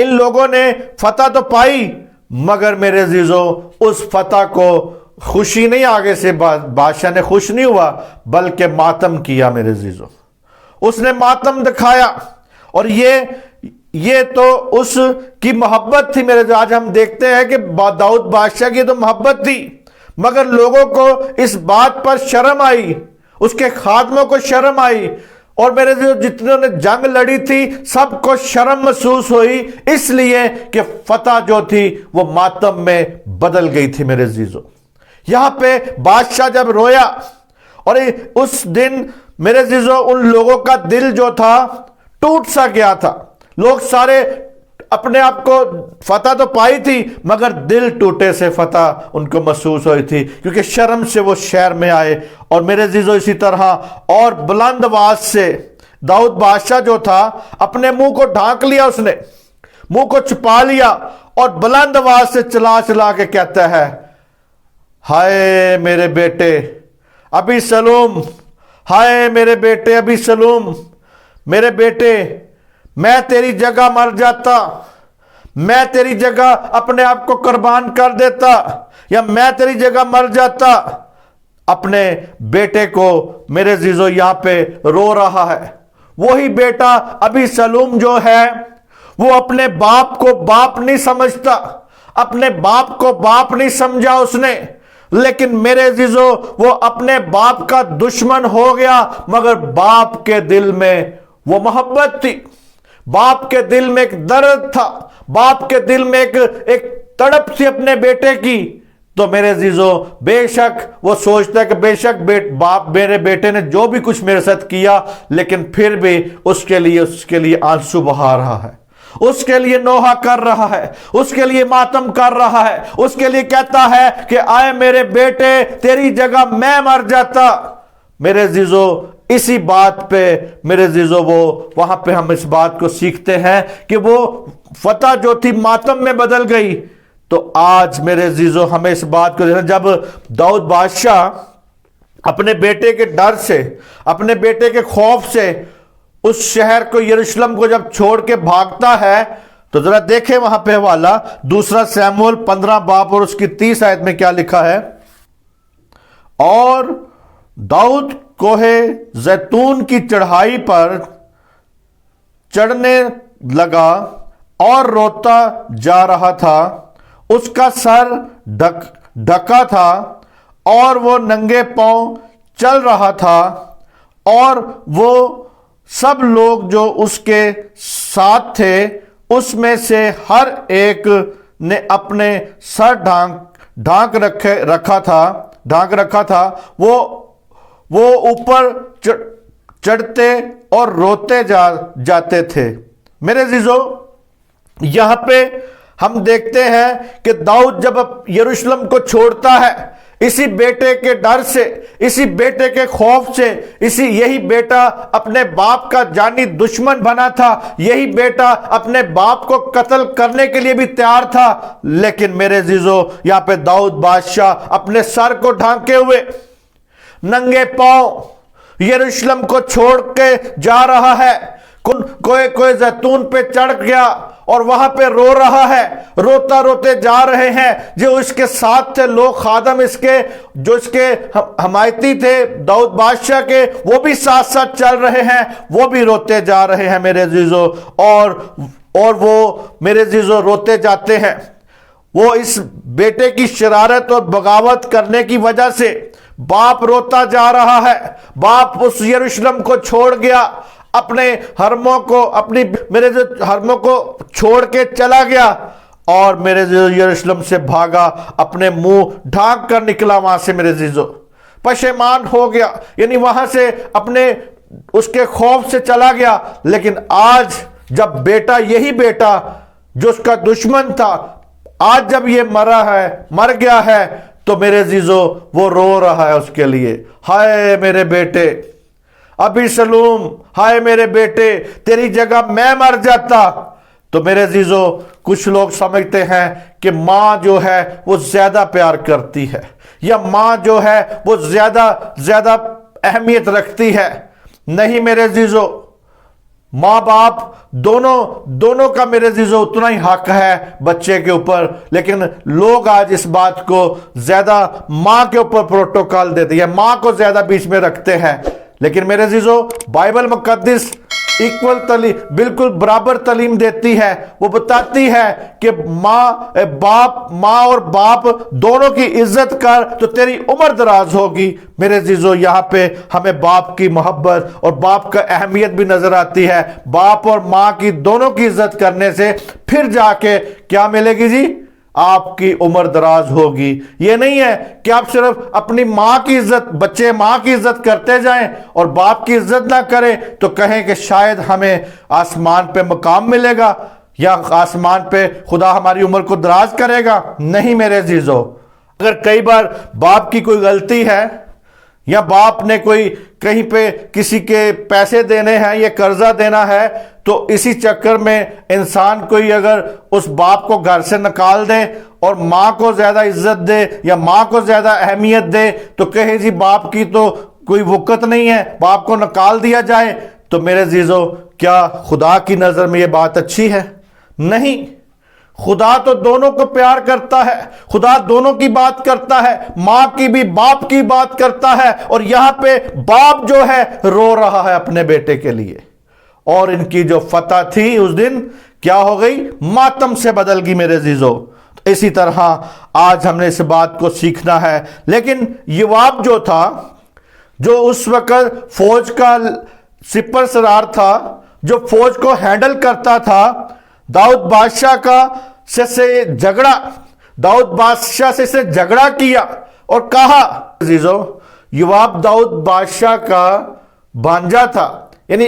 ان لوگوں نے فتح تو پائی، مگر میرے عزیزو اس فتح کو خوشی نہیں، آگے سے بادشاہ نے خوش نہیں ہوا بلکہ ماتم کیا میرے عزیزو، اس نے ماتم دکھایا۔ اور یہ تو اس کی محبت تھی میرے جو، آج ہم دیکھتے ہیں کہ داؤد بادشاہ کی تو محبت تھی، مگر لوگوں کو اس بات پر شرم آئی، اس کے خادموں کو شرم آئی، اور میرے جتنوں نے جنگ لڑی تھی سب کو شرم محسوس ہوئی، اس لیے کہ فتح جو تھی وہ ماتم میں بدل گئی تھی میرے عزیزو۔ یہاں پہ بادشاہ جب رویا، اور اس دن میرے عزیزو ان لوگوں کا دل جو تھا ٹوٹ سا گیا تھا، لوگ سارے اپنے آپ کو فتح تو پائی تھی مگر دل ٹوٹے سے فتح ان کو محسوس ہوئی تھی، کیونکہ شرم سے وہ شہر میں آئے۔ اور میرے عزیزو اسی طرح اور بلند آواز سے داؤد بادشاہ جو تھا اپنے منہ کو ڈھانک لیا، اس نے منہ کو چھپا لیا اور بلند آواز سے چلا چلا کے کہتا ہے، ہائے میرے بیٹے ابی سلوم، ہائے میرے بیٹے ابی سلوم، میرے بیٹے میں تیری جگہ مر جاتا، میں تیری جگہ اپنے آپ کو قربان کر دیتا، یا میں تیری جگہ مر جاتا۔ اپنے بیٹے کو میرے عزیزو یہاں پہ رو رہا ہے۔ وہی بیٹا ابی سلوم جو ہے وہ اپنے باپ کو باپ نہیں سمجھتا، اپنے باپ کو باپ نہیں سمجھا اس نے، لیکن میرے عزیزو وہ اپنے باپ کا دشمن ہو گیا، مگر باپ کے دل میں وہ محبت تھی، باپ کے دل میں ایک درد تھا، باپ کے دل میں ایک تڑپ تھی اپنے بیٹے کی۔ تو میرے عزیزو بے شک وہ سوچتا ہے کہ بے شک باپ میرے بیٹے نے جو بھی کچھ میرے ساتھ کیا، لیکن پھر بھی اس کے لیے آنسو بہا رہا ہے، اس کے لیے نوحہ کر رہا ہے، اس کے لیے ماتم کر رہا ہے، اس کے لیے کہتا ہے کہ آئے میرے بیٹے تیری جگہ میں مر جاتا۔ میرے عزیزو اسی بات پہ میرے عزیزو وہاں پہ ہم اس بات کو سیکھتے ہیں کہ وہ فتح جو تھی ماتم میں بدل گئی۔ تو آج میرے عزیزو ہمیں اس بات کو دیکھنا، جب داؤد بادشاہ اپنے بیٹے کے ڈر سے، اپنے بیٹے کے خوف سے اس شہر کو یروشلم کو جب چھوڑ کے بھاگتا ہے، تو ذرا دیکھیں وہاں پہ حوالہ دوسرا سیموئیل 15 باب اور اس کی 30 آیت میں کیا لکھا ہے۔ اور داؤد کوہ زیتون کی چڑھائی پر چڑھنے لگا اور روتا جا رہا تھا، اس کا سر ڈھکا تھا اور وہ ننگے پاؤں چل رہا تھا، اور وہ سب لوگ جو اس کے ساتھ تھے اس میں سے ہر ایک نے اپنے سر ڈھانک رکھا تھا، وہ اوپر چڑھتے اور روتے جاتے تھے۔ میرے عزیزو یہاں پہ ہم دیکھتے ہیں کہ داؤد جب یروشلم کو چھوڑتا ہے، اسی بیٹے کے ڈر سے، اسی بیٹے کے خوف سے، یہی بیٹا اپنے باپ کا جانی دشمن بنا تھا، یہی بیٹا اپنے باپ کو قتل کرنے کے لیے بھی تیار تھا، لیکن میرے عزیزو یہاں پہ داؤد بادشاہ اپنے سر کو ڈھانکے ہوئے ننگے پاؤں یروشلم کو چھوڑ کے جا رہا ہے، کوئی زیتون پہ چڑھ گیا اور وہاں پہ رو رہا ہے، روتے جا رہے ہیں۔ جو اس کے ساتھ تھے لوگ، خادم جو اس کے حمایتی تھے داؤد بادشاہ کے، وہ بھی ساتھ چل رہے ہیں، وہ بھی روتے جا رہے ہیں میرے عزیزو، اور وہ میرے عزیزو روتے جاتے ہیں۔ وہ اس بیٹے کی شرارت اور بغاوت کرنے کی وجہ سے باپ روتا جا رہا ہے، باپ اس یروشلم کو چھوڑ گیا، اپنے حرموں کو چھوڑ کے چلا گیا، اور میرے یروشلم سے بھاگا، اپنے منہ ڈھانک کر نکلا وہاں سے میرے عزیزو، پشیمان ہو گیا، یعنی وہاں سے اپنے اس کے خوف سے چلا گیا۔ لیکن آج جب یہی بیٹا جو اس کا دشمن تھا، آج جب یہ مر گیا ہے، تو میرے عزیزو وہ رو رہا ہے اس کے لیے، ہائے میرے بیٹے ابی سلوم، ہائے میرے بیٹے تیری جگہ میں مر جاتا۔ تو میرے عزیزو کچھ لوگ سمجھتے ہیں کہ ماں جو ہے وہ زیادہ پیار کرتی ہے، یا ماں جو ہے وہ زیادہ اہمیت رکھتی ہے۔ نہیں میرے عزیزو، ماں باپ دونوں کا میرے عزیزو اتنا ہی حق ہے بچے کے اوپر، لیکن لوگ آج اس بات کو زیادہ ماں کے اوپر پروٹوکول دیتے ہیں، ماں کو زیادہ بیچ میں رکھتے ہیں۔ لیکن میرے عزیزو بائبل مقدس ایکول تعلیم، بالکل برابر تعلیم دیتی ہے۔ وہ بتاتی ہے کہ ماں اور باپ دونوں کی عزت کر تو تیری عمر دراز ہوگی۔ میرے عزیزو یہاں پہ ہمیں باپ کی محبت اور باپ کا اہمیت بھی نظر آتی ہے۔ باپ اور ماں کی دونوں کی عزت کرنے سے پھر جا کے کیا ملے گی جی؟ آپ کی عمر دراز ہوگی۔ یہ نہیں ہے کہ آپ صرف اپنی ماں کی عزت، بچے ماں کی عزت کرتے جائیں اور باپ کی عزت نہ کریں تو کہیں کہ شاید ہمیں آسمان پہ مقام ملے گا یا آسمان پہ خدا ہماری عمر کو دراز کرے گا۔ نہیں میرے عزیزو، اگر کئی بار باپ کی کوئی غلطی ہے یا باپ نے کوئی کہیں پہ کسی کے پیسے دینے ہیں یا قرضہ دینا ہے تو اسی چکر میں انسان کوئی اگر اس باپ کو گھر سے نکال دے اور ماں کو زیادہ عزت دے یا ماں کو زیادہ اہمیت دے تو کہے جی باپ کی تو کوئی وقت نہیں ہے، باپ کو نکال دیا جائے۔ تو میرے عزیزو کیا خدا کی نظر میں یہ بات اچھی ہے؟ نہیں، خدا تو دونوں کو پیار کرتا ہے، خدا دونوں کی بات کرتا ہے، ماں کی بھی باپ کی بات کرتا ہے۔ اور یہاں پہ باپ جو ہے رو رہا ہے اپنے بیٹے کے لیے، اور ان کی جو فتح تھی اس دن کیا ہو گئی؟ ماتم سے بدل گئی میرے عزیزو۔ اسی طرح آج ہم نے اس بات کو سیکھنا ہے۔ لیکن یوآب جو تھا، جو اس وقت فوج کا سپر سرار تھا، جو فوج کو ہینڈل کرتا تھا، داؤد بادشاہ سے اسے جھگڑا کیا اور کہا، عزیزو یوآب داؤد بادشاہ کا بھانجا تھا، یعنی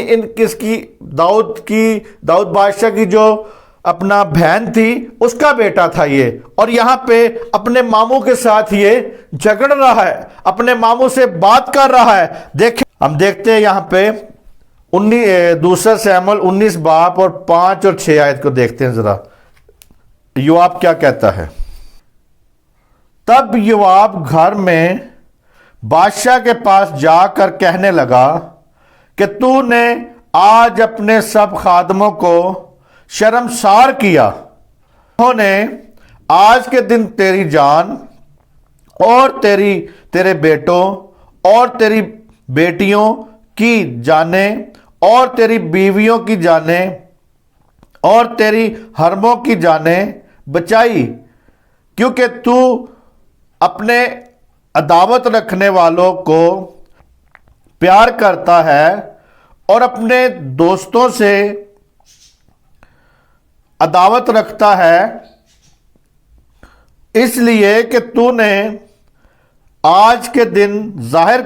داؤد بادشاہ کی جو اپنا بہن تھی اس کا بیٹا تھا یہ، اور یہاں پہ اپنے ماموں کے ساتھ یہ جھگڑ رہا ہے، اپنے ماموں سے بات کر رہا ہے۔ دیکھیں، ہم دیکھتے ہیں یہاں پہ دوسرا سیموئیل 19 باب اور 5 اور 6 آیت کو دیکھتے ہیں ذرا، یوآب کیا کہتا ہے۔ تب یوآب گھر میں بادشاہ کے پاس جا کر کہنے لگا کہ تو نے آج اپنے سب خادموں کو شرمسار کیا، انہوں نے آج کے دن تیری جان اور تیرے بیٹوں اور تیری بیٹیوں کی جانیں اور تیری بیویوں کی جانیں اور تیری حرموں کی جانیں بچائی، کیونکہ تو اپنے عداوت رکھنے والوں کو پیار کرتا ہے اور اپنے دوستوں سے عداوت رکھتا ہے، اس لیے کہ تو نے آج کے دن ظاہر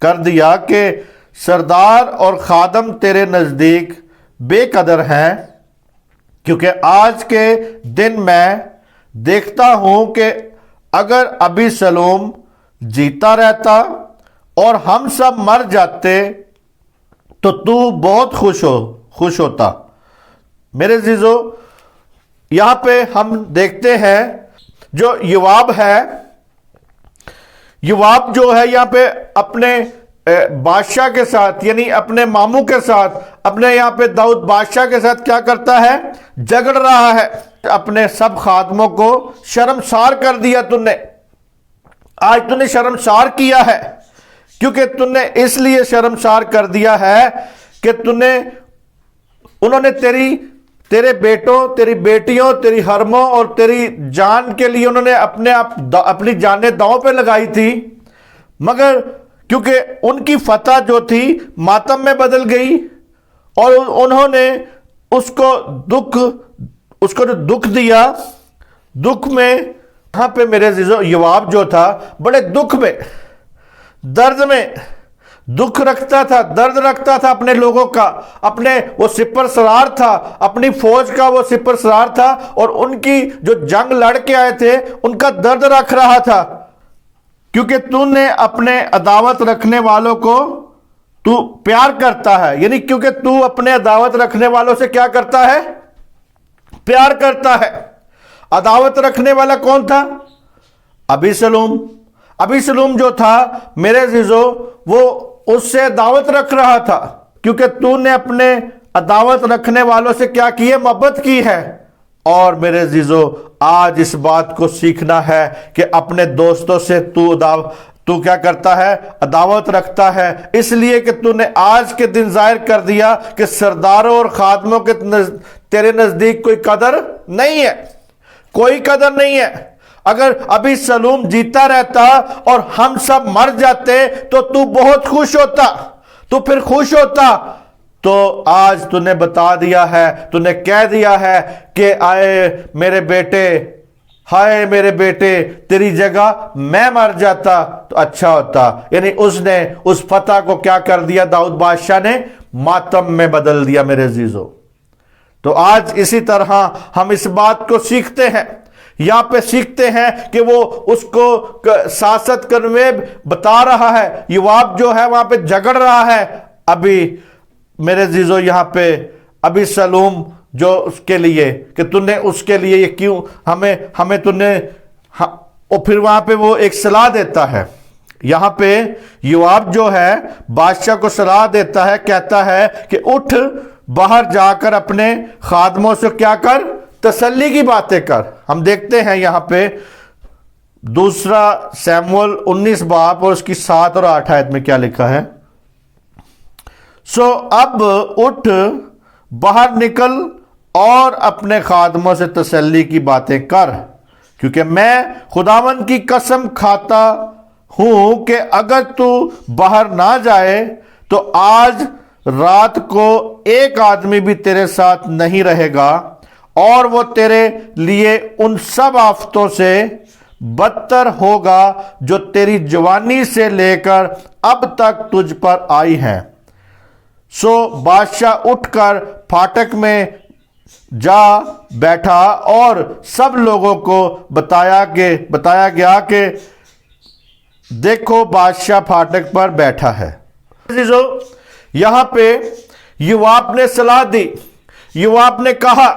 کر دیا کہ سردار اور خادم تیرے نزدیک بے قدر ہیں، کیونکہ آج کے دن میں دیکھتا ہوں کہ اگر ابیسلوم جیتا رہتا اور ہم سب مر جاتے تو بہت خوش ہوتا۔ میرے عزیزو، یہاں پہ ہم دیکھتے ہیں جو یوآب ہے، یوآب جو ہے یہاں پہ اپنے بادشاہ کے ساتھ، یعنی اپنے ماموں کے ساتھ، اپنے یہاں پہ داؤد بادشاہ کے ساتھ کیا کرتا ہے؟ جھگڑ رہا ہے۔ اپنے سب خادموں کو شرمسار کر دیا تم نے، آج تم نے شرمسار کیا ہے، کیونکہ تم نے اس لیے شرمسار کر دیا ہے کہ انہوں نے تیرے بیٹوں، تیری بیٹیوں، تیری حرموں اور تیری جان کے لیے انہوں نے اپنی جانیں داؤں پہ لگائی تھی، مگر کیونکہ ان کی فتح جو تھی ماتم میں بدل گئی اور انہوں نے اس کو جو دکھ دیا، دکھ میں یہاں پہ میرے عزیزو یوآب جو تھا بڑے دکھ میں، درد میں دکھ رکھتا تھا، درد رکھتا تھا اپنے لوگوں کا، اپنے وہ سپر سرار تھا، اپنی فوج کا وہ سپر سرار تھا، اور ان کی جو جنگ لڑ کے آئے تھے ان کا درد رکھ رہا تھا، کیونکہ تو نے اپنے عداوت رکھنے والوں کو تو پیار کرتا ہے، یعنی کیونکہ تو اپنے عداوت رکھنے والوں سے کیا کرتا ہے؟ پیار کرتا ہے۔ عداوت رکھنے والا کون تھا؟ ابیسلوم جو تھا میرے عزیزو، وہ اس سے عداوت رکھ رہا تھا، کیونکہ تو نے اپنے عداوت رکھنے والوں سے کیا کی ہے؟ محبت کی ہے۔ اور میرے عزیزو، آج اس بات کو سیکھنا ہے کہ اپنے دوستوں سے تو کیا کرتا ہے؟ عداوت رکھتا ہے، اس لیے کہ تو نے آج کے دن ظاہر کر دیا کہ سرداروں اور خادموں کے تیرے نزدیک کوئی قدر نہیں ہے، کوئی قدر نہیں ہے۔ اگر ابھی سلوم جیتا رہتا اور ہم سب مر جاتے تو بہت خوش ہوتا، تو پھر خوش ہوتا۔ تو آج تو نے بتا دیا ہے، تو نے کہہ دیا ہے کہ آئے میرے بیٹے، ہائے میرے بیٹے، تیری جگہ میں مر جاتا تو اچھا ہوتا۔ یعنی اس نے اس فتح کو کیا کر دیا؟ داؤد بادشاہ نے ماتم میں بدل دیا میرے عزیزو۔ تو آج اسی طرح ہم اس بات کو سیکھتے ہیں، یہاں پہ سیکھتے ہیں کہ وہ اس کو سیاست کرنے بتا رہا ہے۔ یوآب جو ہے وہاں پہ جھگڑ رہا ہے۔ ابھی میرے عزیزو یہاں پہ ابھی سلوم جو اس کے لیے کہ تو نے اس کے لیے یہ کیوں ہمیں تو نے، اور پھر وہاں پہ وہ ایک صلاح دیتا ہے۔ یہاں پہ یوآب جو ہے بادشاہ کو صلاح دیتا ہے، کہتا ہے کہ اٹھ باہر جا کر اپنے خادموں سے کیا کر؟ تسلی کی باتیں کر۔ ہم دیکھتے ہیں یہاں پہ دوسرا سیموئیل 19 باب اور اس کی 7 اور 8 آیت میں کیا لکھا ہے؟ سو اب اٹھ باہر نکل اور اپنے خادموں سے تسلی کی باتیں کر، کیونکہ میں خداوند کی قسم کھاتا ہوں کہ اگر تو باہر نہ جائے تو آج رات کو ایک آدمی بھی تیرے ساتھ نہیں رہے گا، اور وہ تیرے لیے ان سب آفتوں سے بدتر ہوگا جو تیری جوانی سے لے کر اب تک تجھ پر آئی ہیں۔ سو بادشاہ اٹھ کر پھاٹک میں جا بیٹھا اور سب لوگوں کو بتایا گیا کہ دیکھو بادشاہ پھاٹک پر بیٹھا ہے۔ عزیزو، یہاں پہ یوآب نے صلاح دی، یوآب نے کہا،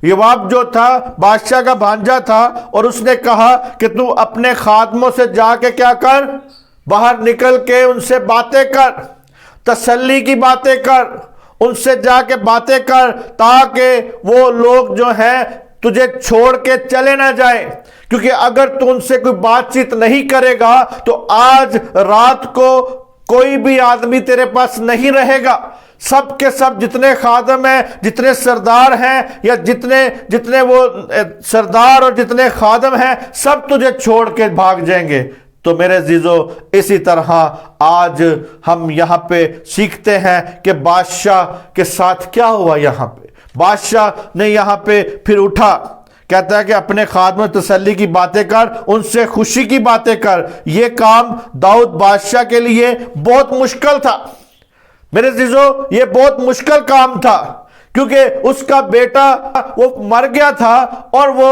یوآب جو تھا بادشاہ کا بھانجا تھا، اور اس نے کہا کہ تو اپنے خادموں سے جا کے کیا کر؟ باہر نکل کے ان سے باتیں کر، تسلی کی باتیں کر، ان سے جا کے باتیں کر، تاکہ وہ لوگ جو ہیں تجھے چھوڑ کے چلے نہ جائیں۔ کیونکہ اگر تو ان سے کوئی بات چیت نہیں کرے گا تو آج رات کو کوئی بھی آدمی تیرے پاس نہیں رہے گا۔ سب کے سب جتنے خادم ہیں، جتنے سردار ہیں، یا جتنے وہ سردار اور جتنے خادم ہیں، سب تجھے چھوڑ کے بھاگ جائیں گے۔ تو میرے عزیزو، اسی طرح آج ہم یہاں پہ سیکھتے ہیں کہ بادشاہ کے ساتھ کیا ہوا۔ یہاں پہ بادشاہ نے یہاں پہ پھر اٹھا، کہتا ہے کہ اپنے خادموں تسلی کی باتیں کر، ان سے خوشی کی باتیں کر۔ یہ کام داؤد بادشاہ کے لیے بہت مشکل تھا میرے عزیزو، یہ بہت مشکل کام تھا، کیونکہ اس کا بیٹا وہ مر گیا تھا، اور وہ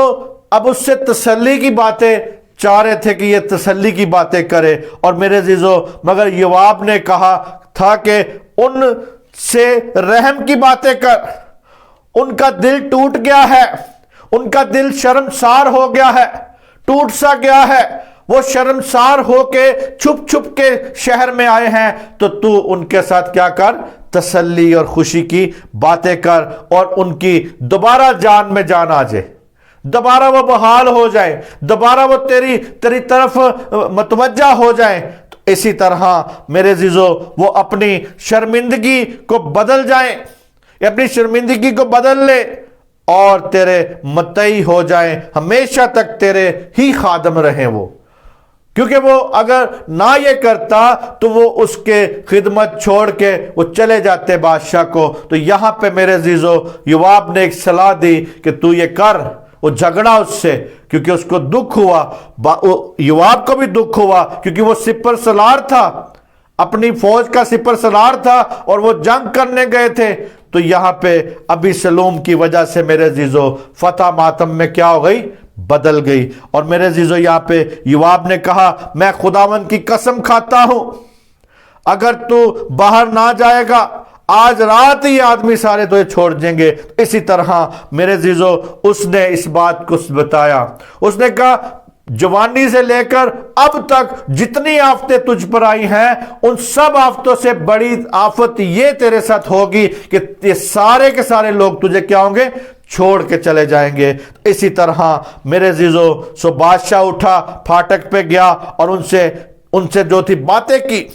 اب اس سے تسلی کی باتیں چاہ رہے تھے کہ یہ تسلی کی باتیں کرے۔ اور میرے عزیزو، مگر یوآب نے کہا تھا کہ ان سے رحم کی باتیں کر۔ ان کا دل ٹوٹ گیا ہے، ان کا دل شرمسار ہو گیا ہے، ٹوٹ سا گیا ہے، وہ شرمسار ہو کے چھپ کے شہر میں آئے ہیں۔ تو ان کے ساتھ کیا کر؟ تسلی اور خوشی کی باتیں کر، اور ان کی دوبارہ جان میں جان آ جائے، دوبارہ وہ بحال ہو جائے، دوبارہ وہ تیری طرف متوجہ ہو جائیں۔ تو اسی طرح میرے عزیزو، وہ اپنی شرمندگی کو بدل جائیں، اپنی شرمندگی کو بدل لے اور تیرے متعی ہو جائیں، ہمیشہ تک تیرے ہی خادم رہیں وہ۔ کیونکہ وہ اگر نہ یہ کرتا تو وہ اس کے خدمت چھوڑ کے وہ چلے جاتے بادشاہ کو۔ تو یہاں پہ میرے عزیزو، یوآب نے ایک صلاح دی کہ تو یہ کر۔ وہ جھگڑا اس سے، کیونکہ اس کو دکھ ہوا، یوآب کو بھی دکھ ہوا، کیونکہ وہ سپر سالار تھا، اپنی فوج کا سپر سالار تھا، اور وہ جنگ کرنے گئے تھے۔ تو یہاں پہ ابھی سلوم کی وجہ سے میرے عزیزو فتح ماتم میں کیا ہو گئی؟ بدل گئی۔ اور میرے عزیزو، یہاں پہ یوآب نے کہا میں خداوند کی قسم کھاتا ہوں، اگر تو باہر نہ جائے گا آج رات ہی آدمی سارے تو چھوڑ جائیں گے۔ اسی طرح میرے عزیزو، اس نے اس بات کو بتایا، اس نے کہا جوانی سے لے کر اب تک جتنی آفتیں تجھ پر آئی ہیں ان سب آفتوں سے بڑی آفت یہ تیرے ساتھ ہوگی کہ یہ سارے کے سارے لوگ تجھے کیا ہوں گے؟ چھوڑ کے چلے جائیں گے۔ اسی طرح میرے عزیزو سو بادشاہ اٹھا، پھاٹک پہ گیا اور ان سے جو تھی باتیں کی،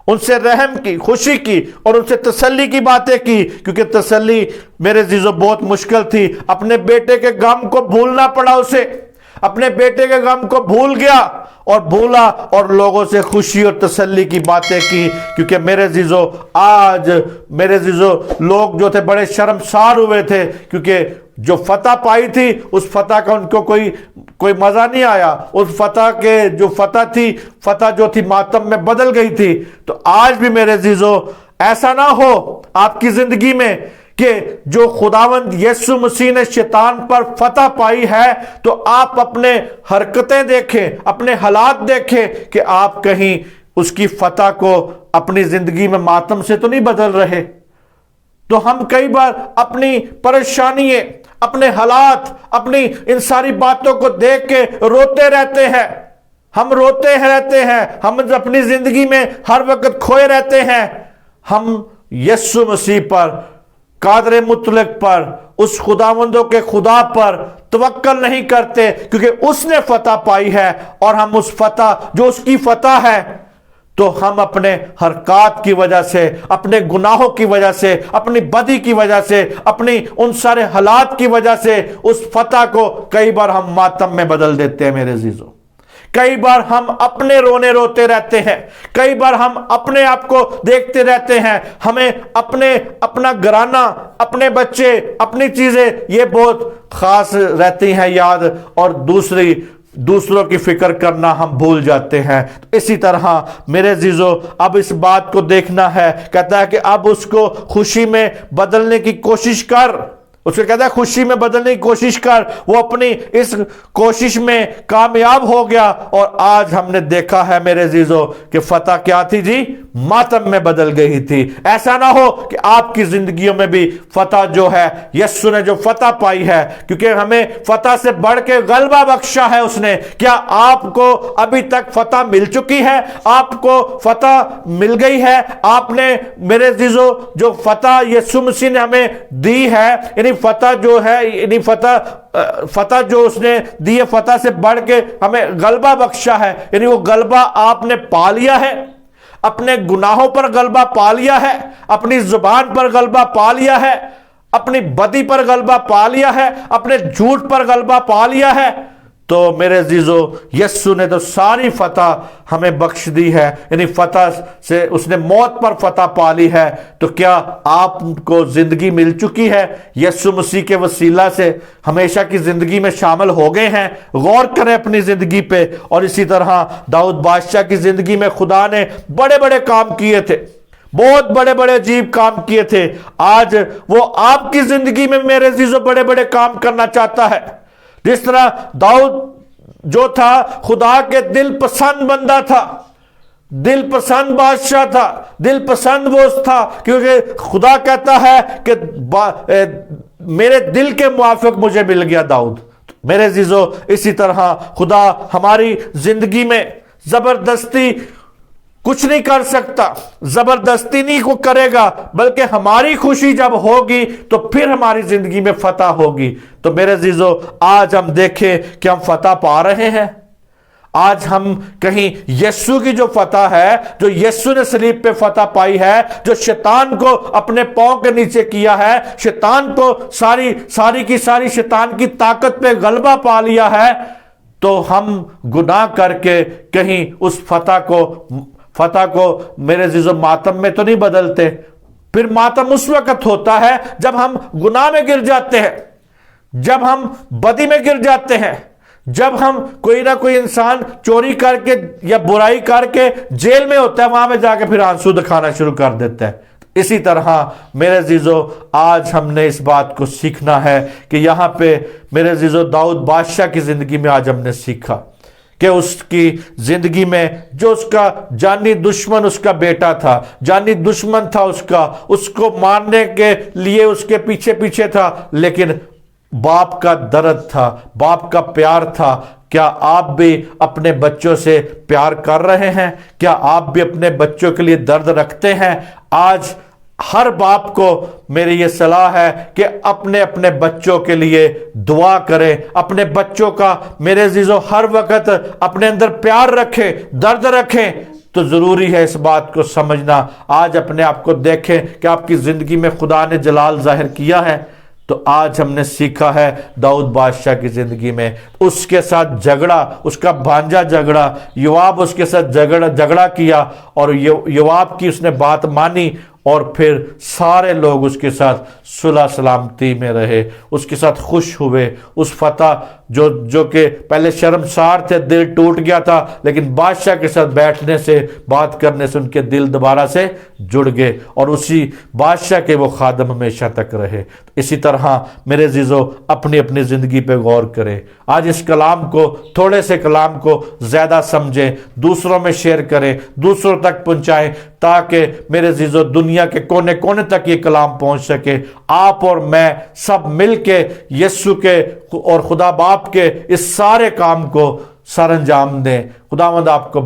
ان سے رحم کی، خوشی کی اور ان سے تسلی کی باتیں کی، کیونکہ تسلی میرے عزیزو بہت مشکل تھی۔ اپنے بیٹے کے غم کو بھولنا پڑا اسے، اپنے بیٹے کے غم کو بھول گیا اور بھولا اور لوگوں سے خوشی اور تسلی کی باتیں کی، کیونکہ میرے عزیزو آج میرے عزیزو لوگ جو تھے بڑے شرمسار ہوئے تھے، کیونکہ جو فتح پائی تھی اس فتح کا ان کو کوئی مزہ نہیں آیا۔ اس فتح کے جو فتح تھی، فتح جو تھی ماتم میں بدل گئی تھی۔ تو آج بھی میرے عزیزو ایسا نہ ہو آپ کی زندگی میں کہ جو خداوند یسوع مسیح نے شیطان پر فتح پائی ہے تو آپ اپنے حرکتیں دیکھیں، اپنے حالات دیکھیں کہ آپ کہیں اس کی فتح کو اپنی زندگی میں ماتم سے تو نہیں بدل رہے۔ تو ہم کئی بار اپنی پریشانیاں، اپنے حالات، اپنی ان ساری باتوں کو دیکھ کے روتے رہتے ہیں، ہم روتے رہتے ہیں، ہم اپنی زندگی میں ہر وقت کھوئے رہتے ہیں۔ ہم یسوع مسیح پر، قادر مطلق پر، اس خداوندوں کے خدا پر توکل نہیں کرتے، کیونکہ اس نے فتح پائی ہے اور ہم اس فتح جو اس کی فتح ہے، تو ہم اپنے حرکات کی وجہ سے، اپنے گناہوں کی وجہ سے، اپنی بدی کی وجہ سے، اپنی ان سارے حالات کی وجہ سے اس فتح کو کئی بار ہم ماتم میں بدل دیتے ہیں میرے عزیزو۔ کئی بار ہم اپنے رونے روتے رہتے ہیں، کئی بار ہم اپنے آپ کو دیکھتے رہتے ہیں، ہمیں اپنا گھرانہ، اپنے بچے، اپنی چیزیں یہ بہت خاص رہتی ہیں یاد، اور دوسروں کی فکر کرنا ہم بھول جاتے ہیں۔ اسی طرح میرے عزیزو اب اس بات کو دیکھنا ہے، کہتا ہے کہ اب اس کو خوشی میں بدلنے کی کوشش کر، اس کو کہتا ہے خوشی میں بدلنے کی کوشش کر۔ وہ اپنی اس کوشش میں کامیاب ہو گیا اور آج ہم نے دیکھا ہے میرے عزیزو کہ فتح کیا تھی جی؟ ماتم میں بدل گئی تھی۔ ایسا نہ ہو کہ آپ کی زندگیوں میں بھی فتح جو ہے، یسوع نے جو فتح پائی ہے، کیونکہ ہمیں فتح سے بڑھ کے غلبہ بخشا ہے اس نے۔ کیا آپ کو ابھی تک فتح مل چکی ہے؟ آپ کو فتح مل گئی ہے؟ آپ نے میرے عزیزو جو فتح یسوع مسیح نے ہمیں دی ہے، یعنی فتح جو ہے، یعنی فتح جو اس نے دی ہے، فتح سے بڑھ کے ہمیں غلبہ بخشا ہے، یعنی وہ غلبہ آپ نے پا لیا ہے، اپنے گناہوں پر غلبہ پا لیا ہے، اپنی زبان پر غلبہ پا لیا ہے، اپنی بدی پر غلبہ پا لیا ہے، اپنے جھوٹ پر غلبہ پا لیا ہے۔ تو میرے عزیزو یسوع نے تو ساری فتح ہمیں بخش دی ہے، یعنی فتح سے اس نے موت پر فتح پا لی ہے۔ تو کیا آپ کو زندگی مل چکی ہے؟ یسوع مسیح کے وسیلہ سے ہمیشہ کی زندگی میں شامل ہو گئے ہیں؟ غور کریں اپنی زندگی پہ۔ اور اسی طرح داؤد بادشاہ کی زندگی میں خدا نے بڑے بڑے کام کیے تھے، بہت بڑے بڑے عجیب کام کیے تھے۔ آج وہ آپ کی زندگی میں میرے عزیزو بڑے بڑے کام کرنا چاہتا ہے۔ جس طرح داؤد جو تھا خدا کے دل پسند بندہ تھا، دل پسند بادشاہ تھا، دل پسند وہ تھا، کیونکہ خدا کہتا ہے کہ میرے دل کے موافق مجھے مل گیا داؤد۔ میرے عزیزو اسی طرح خدا ہماری زندگی میں زبردستی کچھ نہیں کر سکتا، زبردستی نہیں کو کرے گا، بلکہ ہماری خوشی جب ہوگی تو پھر ہماری زندگی میں فتح ہوگی۔ تو میرے عزیزو آج ہم دیکھیں کہ ہم فتح پا رہے ہیں۔ آج ہم کہیں یسوع کی جو فتح ہے، جو یسوع نے صلیب پہ فتح پائی ہے، جو شیطان کو اپنے پاؤں کے نیچے کیا ہے، شیطان کو ساری کی ساری شیطان کی طاقت پہ غلبہ پا لیا ہے، تو ہم گناہ کر کے کہیں اس فتح کو میرے عزیزو ماتم میں تو نہیں بدلتے۔ پھر ماتم اس وقت ہوتا ہے جب ہم گناہ میں گر جاتے ہیں، جب ہم بدی میں گر جاتے ہیں، جب ہم کوئی نہ کوئی انسان چوری کر کے یا برائی کر کے جیل میں ہوتا ہے، وہاں میں جا کے پھر آنسو دکھانا شروع کر دیتا ہے۔ اسی طرح میرے عزیزو آج ہم نے اس بات کو سیکھنا ہے کہ یہاں پہ میرے عزیزو داؤد بادشاہ کی زندگی میں آج ہم نے سیکھا کہ اس کی زندگی میں جو اس کا جانی دشمن اس کا بیٹا تھا، جانی دشمن تھا اس کو مارنے کے لیے اس کے پیچھے تھا، لیکن باپ کا درد تھا، باپ کا پیار تھا۔ کیا آپ بھی اپنے بچوں سے پیار کر رہے ہیں؟ کیا آپ بھی اپنے بچوں کے لیے درد رکھتے ہیں؟ آج ہر باپ کو میری یہ صلاح ہے کہ اپنے اپنے بچوں کے لیے دعا کریں، اپنے بچوں کا میرے عزیزو ہر وقت اپنے اندر پیار رکھیں، درد رکھیں۔ تو ضروری ہے اس بات کو سمجھنا۔ آج اپنے آپ کو دیکھیں کہ آپ کی زندگی میں خدا نے جلال ظاہر کیا ہے۔ تو آج ہم نے سیکھا ہے داؤد بادشاہ کی زندگی میں اس کے ساتھ جھگڑا، اس کا بھانجا جھگڑا، یوآب اس کے ساتھ جھگڑا کیا، اور یوآب کی اس نے بات مانی، اور پھر سارے لوگ اس کے ساتھ صلح سلامتی میں رہے، اس کے ساتھ خوش ہوئے۔ اس فتح جو کہ پہلے شرمسار تھے، دل ٹوٹ گیا تھا، لیکن بادشاہ کے ساتھ بیٹھنے سے، بات کرنے سے ان کے دل دوبارہ سے جڑ گئے، اور اسی بادشاہ کے وہ خادم ہمیشہ تک رہے۔ اسی طرح میرے عزیزو اپنی اپنی زندگی پہ غور کریں۔ آج اس کلام کو، تھوڑے سے کلام کو زیادہ سمجھیں، دوسروں میں شیئر کریں، دوسروں تک پہنچائیں، تاکہ میرے عزیزو دنیا کے کونے کونے تک یہ کلام پہنچ سکے۔ آپ اور میں سب مل کے یسوع کے اور خدا باپ کے اس سارے کام کو سر انجام دیں۔ خداوند آپ کو